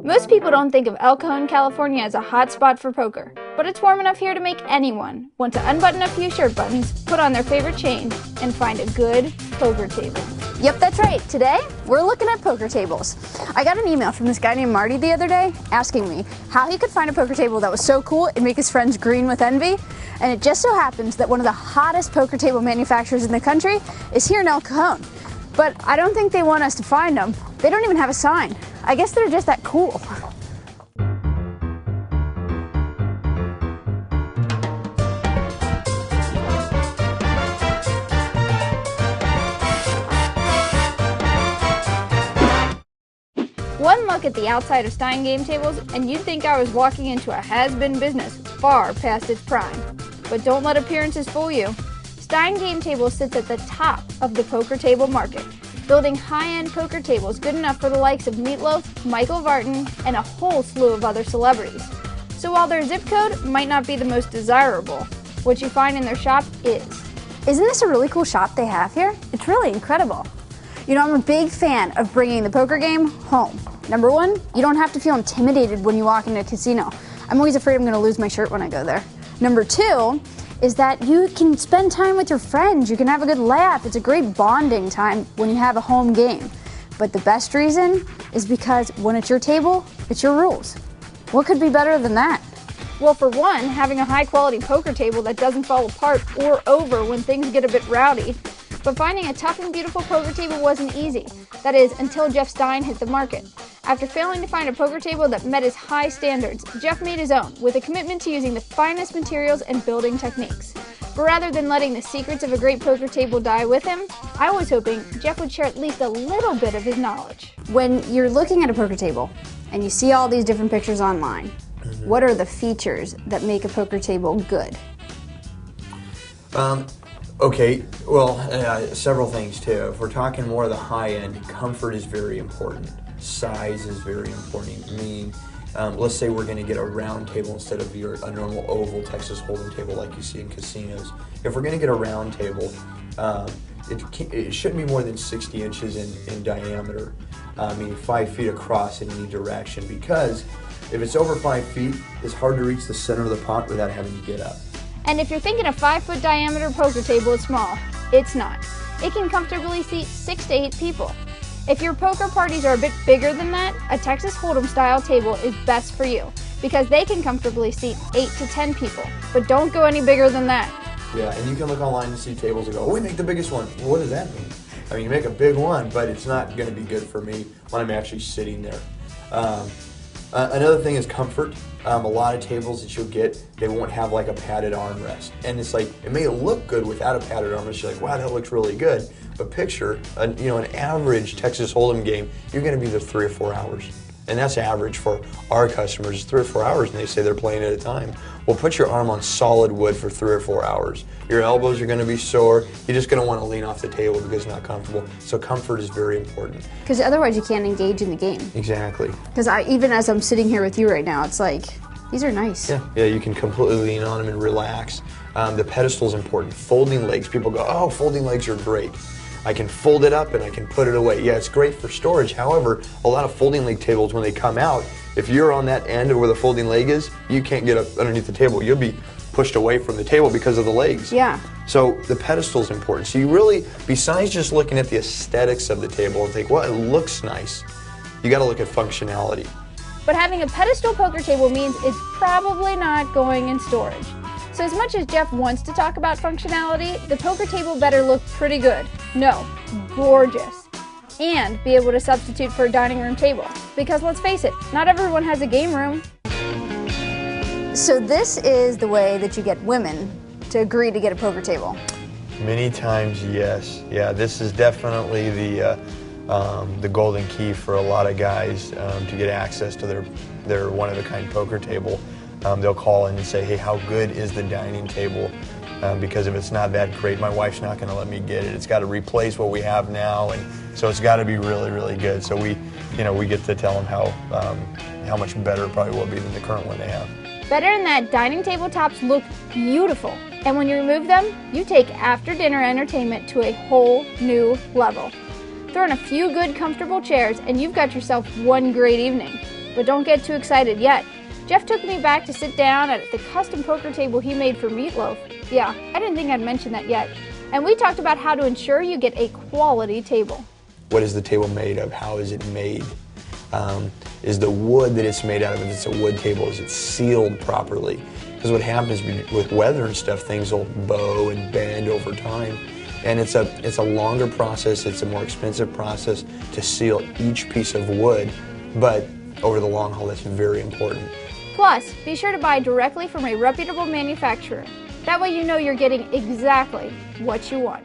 Most people don't think of El Cajon, California as a hot spot for poker, but it's warm enough here to make anyone want to unbutton a few shirt buttons, put on their favorite chain, and find a good poker table. Yep, that's right. Today, we're looking at poker tables. I got an email from this guy named Marty the other day asking me how he could find a poker table that was so cool it'd make his friends green with envy. And it just so happens that one of the hottest poker table manufacturers in the country is here in El Cajon. But I don't think they want us to find them. They don't even have a sign. I guess they're just that cool. One look at the outside of Stein game tables and you'd think I was walking into a has-been business far past its prime. But don't let appearances fool you. Stein game tables sits at the top of the poker table market, building high-end poker tables good enough for the likes of Meatloaf, Michael Vartan, and a whole slew of other celebrities. So while their zip code might not be the most desirable, what you find in their shop is. Isn't this a really cool shop they have here? It's really incredible. You know, I'm a big fan of bringing the poker game home. Number one, you don't have to feel intimidated when you walk into a casino. I'm always afraid I'm going to lose my shirt when I go there. Number two is that you can spend time with your friends. You can have a good laugh. It's a great bonding time when you have a home game. But the best reason is because when it's your table, it's your rules. What could be better than that? Well, for one, having a high-quality poker table that doesn't fall apart or over when things get a bit rowdy. But finding a tough and beautiful poker table wasn't easy. That is, until Jeff Stein hit the market. After failing to find a poker table that met his high standards, Jeff made his own with a commitment to using the finest materials and building techniques. But rather than letting the secrets of a great poker table die with him, I was hoping Jeff would share at least a little bit of his knowledge. When you're looking at a poker table and you see all these different pictures online, what are the features that make a poker table good? Okay, well, several things too. If we're talking more of the high end, comfort is very important. Size is very important. Meaning, let's say we're going to get a round table instead of a normal oval Texas Hold'em table like you see in casinos. If we're going to get a round table, it shouldn't be more than 60 inches in diameter, meaning 5 feet across in any direction, because if it's over 5 feet, it's hard to reach the center of the pot without having to get up. And if you're thinking a 5-foot diameter poker table is small, it's not. It can comfortably seat 6 to 8 people. If your poker parties are a bit bigger than that, a Texas Hold'em style table is best for you because they can comfortably seat 8 to 10 people. But don't go any bigger than that. Yeah, and you can look online and see tables and go, oh, we make the biggest one. Well, what does that mean? I mean, you make a big one, but it's not going to be good for me when I'm actually sitting there. Another thing is comfort. A lot of tables that you'll get, they won't have like a padded armrest. And it's like, it may look good without a padded armrest. You're like, wow, that looks really good. But picture, an average Texas Hold'em game, you're going to be there 3 or 4 hours. And that's average for our customers, 3 or 4 hours, and they say they're playing at a time. Well, put your arm on solid wood for 3 or 4 hours. Your elbows are going to be sore. You're just going to want to lean off the table because it's not comfortable. So comfort is very important. Because otherwise you can't engage in the game. Exactly. Because even as I'm sitting here with you right now, it's like, these are nice. Yeah, you can completely lean on them and relax. The pedestal is important. Folding legs. People go, oh, folding legs are great. I can fold it up and I can put it away. Yeah, it's great for storage. However, a lot of folding leg tables, when they come out, if you're on that end of where the folding leg is, you can't get up underneath the table. You'll be pushed away from the table because of the legs. Yeah. So the pedestal is important. So you really, besides just looking at the aesthetics of the table and think, well, it looks nice, you got to look at functionality. But having a pedestal poker table means it's probably not going in storage. So as much as Jeff wants to talk about functionality, the poker table better look pretty good. No, gorgeous. And be able to substitute for a dining room table. Because let's face it, not everyone has a game room. So this is the way that you get women to agree to get a poker table. Many times, yes. Yeah, this is definitely the golden key for a lot of guys to get access to their one-of-a-kind poker table. They'll call in and say, hey, how good is the dining table? Because if it's not that great, my wife's not going to let me get it. It's got to replace what we have now, and so it's got to be really, really good. So we get to tell them how much better it probably will be than the current one they have. Better in that dining tabletops look beautiful, and when you remove them, you take after-dinner entertainment to a whole new level. Throw in a few good comfortable chairs and you've got yourself one great evening. But don't get too excited yet. Jeff took me back to sit down at the custom poker table he made for Meatloaf. Yeah, I didn't think I'd mentioned that yet. And we talked about how to ensure you get a quality table. What is the table made of? How is it made? Is the wood that it's made out of, if it's a wood table, is it sealed properly? Because what happens with weather and stuff, things will bow and bend over time. And it's a longer process, it's a more expensive process to seal each piece of wood, but over the long haul, that's very important. Plus, be sure to buy directly from a reputable manufacturer. That way you know you're getting exactly what you want.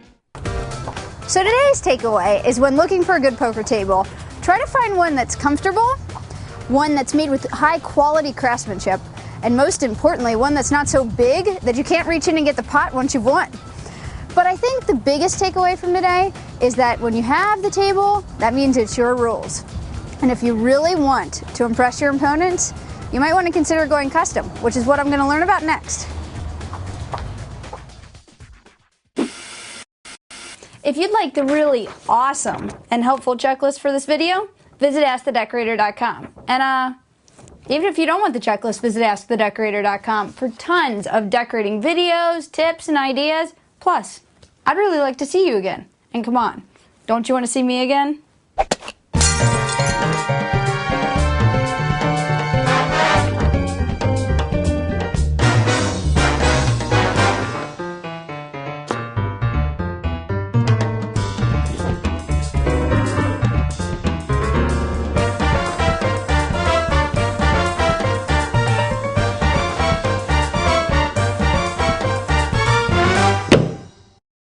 So today's takeaway is when looking for a good poker table, try to find one that's comfortable, one that's made with high quality craftsmanship, and most importantly, one that's not so big that you can't reach in and get the pot once you've won. But I think the biggest takeaway from today is that when you have the table, that means it's your rules. And if you really want to impress your opponents, you might want to consider going custom, which is what I'm going to learn about next. If you'd like the really awesome and helpful checklist for this video, visit askthedecorator.com. And even if you don't want the checklist, visit askthedecorator.com for tons of decorating videos, tips, and ideas. Plus, I'd really like to see you again. And come on, don't you want to see me again?